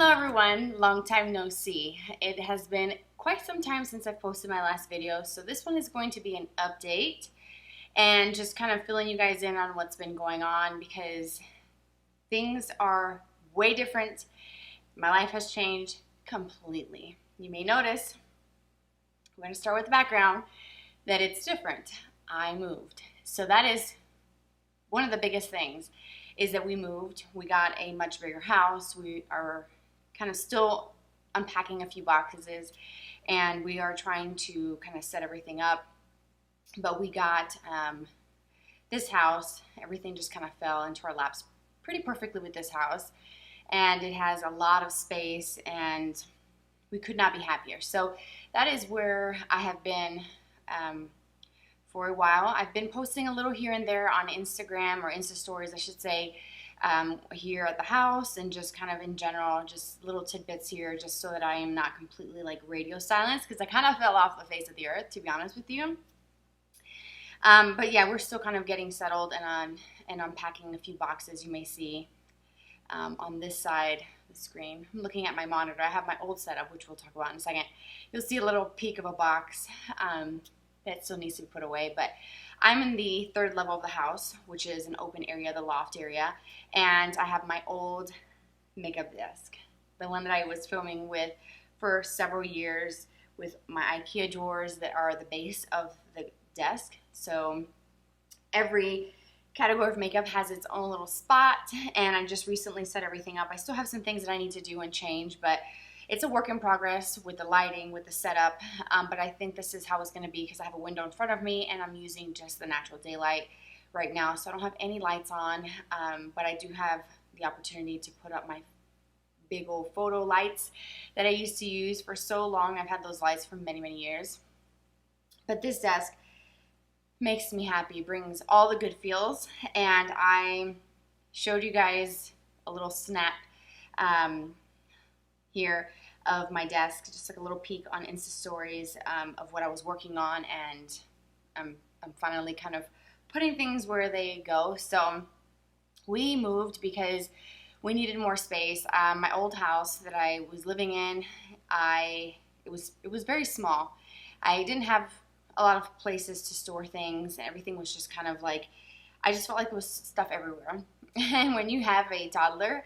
Hello everyone, long time no see. It has been quite some time since I've posted my last video, so this one is going to be an update and just kind of filling you guys in on what's been going on because things are way different. My life has changed completely. You may notice, we're going to start with the background, that it's different. I moved. So that is one of the biggest things, is that we moved. We got a much bigger house. We are kind of still unpacking a few boxes, and we are trying to kind of set everything up. But we got this house. Everything just kind of fell into our laps pretty perfectly with this house, and it has a lot of space, and we could not be happier. So that is where I have been for a while. I've been posting a little here and there on Instagram, or Insta stories I should say, here at the house, and just kind of in general, just little tidbits here, just so that I am not completely like radio silence, because I kind of fell off the face of the earth, to be honest with you. But yeah, we're still kind of getting settled and unpacking a few boxes. You may see on this side of the screen. I'm looking at my monitor. I have my old setup, which we'll talk about in a second. You'll see a little peek of a box that still needs to be put away, but I'm in the third level of the house, which is an open area, the loft area, and I have my old makeup desk, the one that I was filming with for several years, with my IKEA drawers that are the base of the desk. So every category of makeup has its own little spot, and I just recently set everything up. I still have some things that I need to do and change, but it's a work in progress with the lighting, with the setup, but I think this is how it's going to be because I have a window in front of me and I'm using just the natural daylight right now. So I don't have any lights on, but I do have the opportunity to put up my big old photo lights that I used to use for so long. I've had those lights for many, many years. But this desk makes me happy, brings all the good feels, and I showed you guys a little snap here of my desk, just like a little peek on Insta stories of what I was working on, and I'm finally kind of putting things where they go. So we moved because we needed more space. My old house that I was living in, it was very small. I didn't have a lot of places to store things, and everything was just kind of like, I just felt like there was stuff everywhere. And when you have a toddler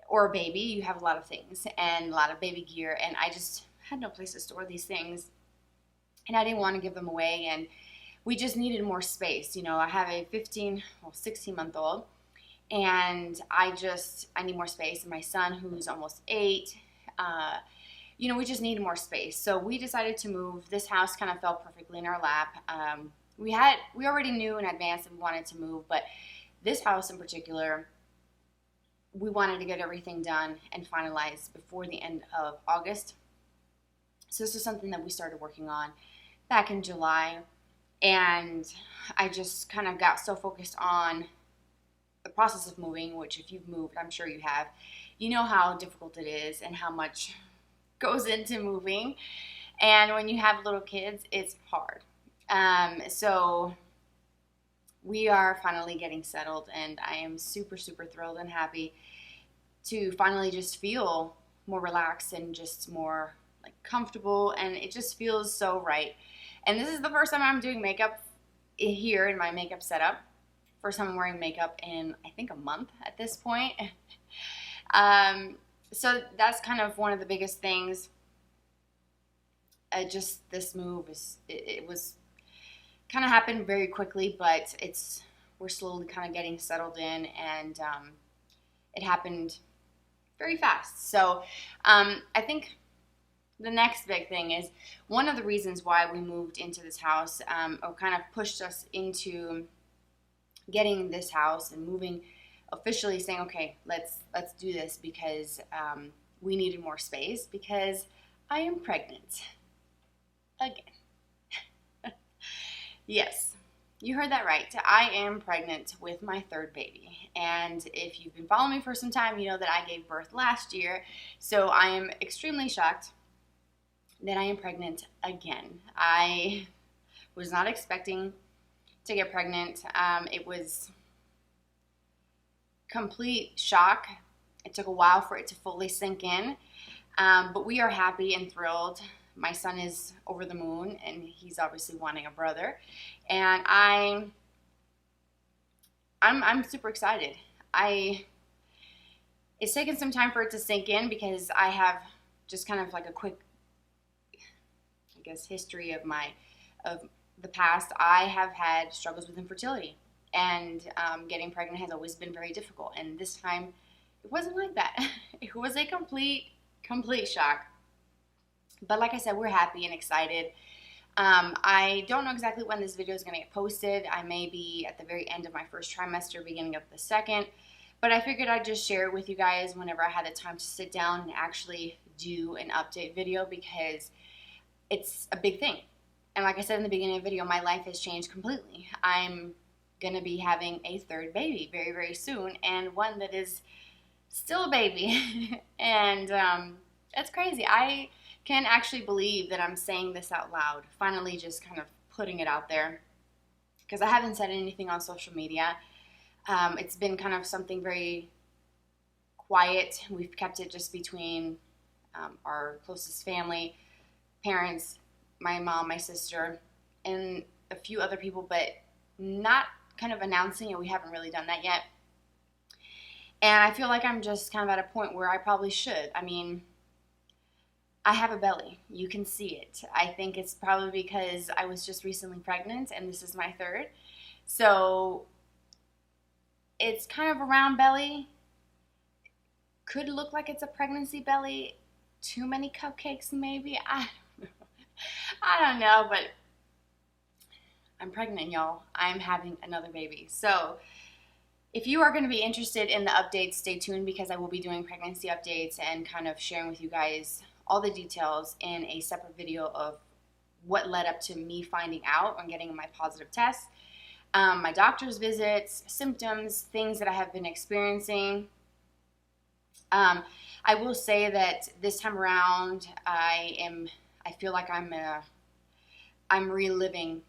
or a baby, you have a lot of things and a lot of baby gear, and I just had no place to store these things, and I didn't want to give them away, and we just needed more space. You know, I have a 16-month-old, and I need more space, and my son, who's almost 8, you know, we just needed more space. So we decided to move. This house kind of fell perfectly in our lap. We already knew in advance that we wanted to move, but this house in particular, we wanted to get everything done and finalized before the end of August. So this is something that we started working on back in July, and I just kind of got so focused on the process of moving, which if you've moved, I'm sure you have, you know how difficult it is and how much goes into moving. And when you have little kids, it's hard. So we are finally getting settled, and I am super, super thrilled and happy to finally just feel more relaxed and just more like comfortable, and it just feels so right. And this is the first time I'm doing makeup here in my makeup setup. First time I'm wearing makeup in, I think, a month at this point. So that's kind of one of the biggest things. Just this move it was kind of happened very quickly, but we're slowly kind of getting settled in, and it happened very fast. So I think the next big thing is one of the reasons why we moved into this house, or kind of pushed us into getting this house and moving officially, saying, okay, let's do this, because we needed more space, because I am pregnant again. Yes, you heard that right. I am pregnant with my third baby, and if you've been following me for some time, you know that I gave birth last year, so I am extremely shocked that I am pregnant again. I was not expecting to get pregnant. It was complete shock It took a while for it to fully sink in, but we are happy and thrilled. My son is over the moon, and he's obviously wanting a brother, and I'm super excited. It's taken some time for it to sink in because I have just kind of like a quick, I guess, history of the past. I have had struggles with infertility, and getting pregnant has always been very difficult. And this time, it wasn't like that. It was a complete shock. But like I said, we're happy and excited. I don't know exactly when this video is going to get posted. I may be at the very end of my first trimester, beginning of the second. But I figured I'd just share it with you guys whenever I had the time to sit down and actually do an update video, because it's a big thing. And like I said in the beginning of the video, my life has changed completely. I'm going to be having a third baby very, very soon, and one that is still a baby. And that's crazy. I can't actually believe that I'm saying this out loud, finally just kind of putting it out there, because I haven't said anything on social media. It's been kind of something very quiet. We've kept it just between our closest family, parents, my mom, my sister, and a few other people, but not kind of announcing it. We haven't really done that yet. And I feel like I'm just kind of at a point where I probably should. I mean, I have a belly. You can see it. I think it's probably because I was just recently pregnant, and this is my third. So it's kind of a round belly. Could look like it's a pregnancy belly. Too many cupcakes, maybe. I don't know, but I'm pregnant, y'all. I'm having another baby. So if you are going to be interested in the updates, stay tuned, because I will be doing pregnancy updates and kind of sharing with you guys all the details in a separate video of what led up to me finding out and getting my positive test, my doctor's visits, symptoms, things that I have been experiencing. I will say that this time around, I feel like I'm reliving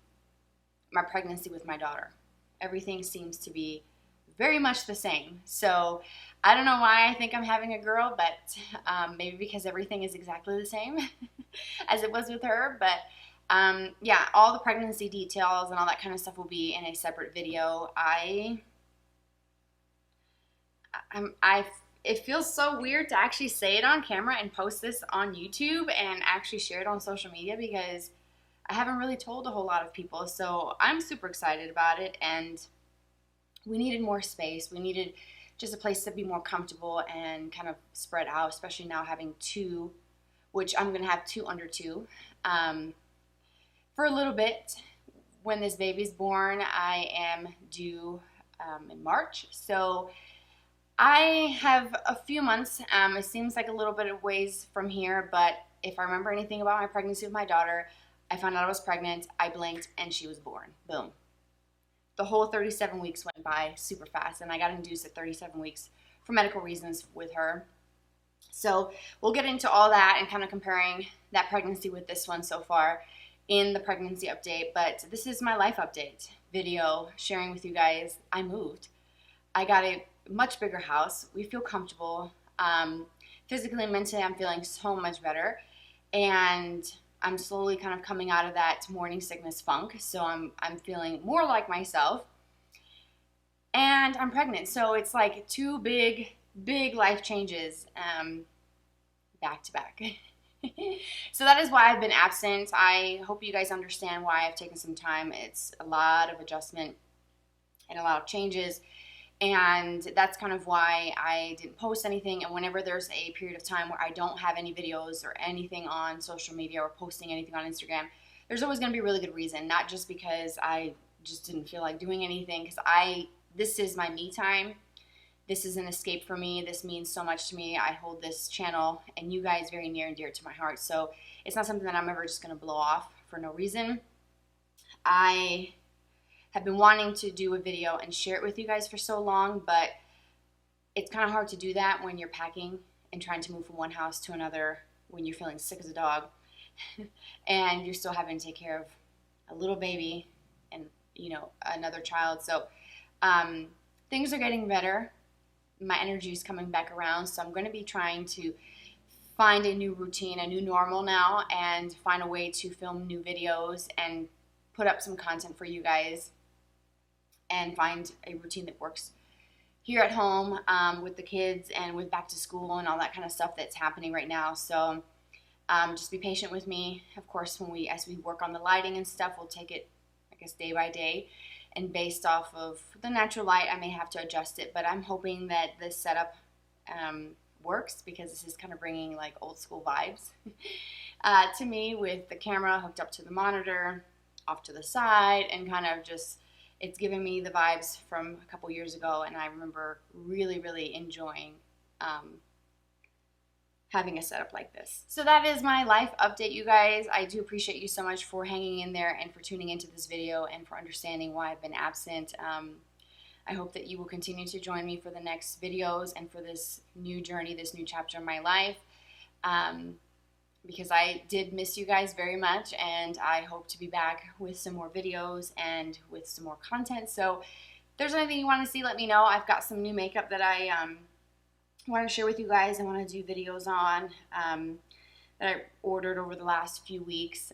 my pregnancy with my daughter. Everything seems to be very much the same. So I don't know why I think I'm having a girl, but maybe because everything is exactly the same as it was with her. But yeah, all the pregnancy details and all that kind of stuff will be in a separate video. It feels so weird to actually say it on camera and post this on YouTube and actually share it on social media, because I haven't really told a whole lot of people. So I'm super excited about it, and we needed more space. We needed just a place to be more comfortable and kind of spread out, especially now having two, which I'm going to have two under two for a little bit. When this baby's born, I am due in March. So I have a few months. It seems like a little bit of ways from here, but if I remember anything about my pregnancy with my daughter, I found out I was pregnant, I blinked, and she was born. Boom. The whole 37 weeks went by super fast, and I got induced at 37 weeks for medical reasons with her. So we'll get into all that and kind of comparing that pregnancy with this one so far in the pregnancy update. But this is my life update video, sharing with you guys. I moved. I got a much bigger house. We feel comfortable. Physically and mentally, I'm feeling so much better. And I'm slowly kind of coming out of that morning sickness funk, so I'm feeling more like myself, and I'm pregnant. So it's like two big life changes back to back. So that is why I've been absent. I hope you guys understand why I've taken some time. It's a lot of adjustment and a lot of changes, and that's kind of why I didn't post anything. And whenever there's a period of time where I don't have any videos or anything on social media or posting anything on Instagram, there's always going to be a really good reason. Not just because I just didn't feel like doing anything, because this is my me time. This is an escape for me. This means so much to me. I hold this channel and you guys very near and dear to my heart. So it's not something that I'm ever just going to blow off for no reason. I have been wanting to do a video and share it with you guys for so long, but it's kind of hard to do that when you're packing and trying to move from one house to another, when you're feeling sick as a dog and you're still having to take care of a little baby and, you know, another child. So things are getting better. my energy is coming back around. So I'm going to be trying to find a new routine, a new normal now, and find a way to film new videos and put up some content for you guys and find a routine that works here at home with the kids and with back to school and all that kind of stuff that's happening right now. So just be patient with me. Of course, as we work on the lighting and stuff, we'll take it, I guess, day by day. And based off of the natural light, I may have to adjust it. But I'm hoping that this setup works, because this is kind of bringing like old school vibes to me, with the camera hooked up to the monitor, off to the side, and kind of just, it's giving me the vibes from a couple years ago, and I remember really, really enjoying having a setup like this. So that is my life update, you guys. I do appreciate you so much for hanging in there and for tuning into this video and for understanding why I've been absent. I hope that you will continue to join me for the next videos and for this new journey, this new chapter in my life. Because I did miss you guys very much, and I hope to be back with some more videos and with some more content. So if there's anything you want to see, let me know. I've got some new makeup that I want to share with you guys. I want to do videos on that I ordered over the last few weeks.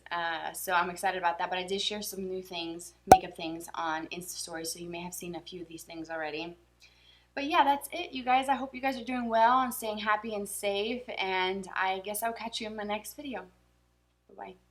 So I'm excited about that. But I did share some new things, makeup things, on Insta Stories, so you may have seen a few of these things already. But yeah, that's it, you guys. I hope you guys are doing well and staying happy and safe, and I guess I'll catch you in my next video. Bye-bye.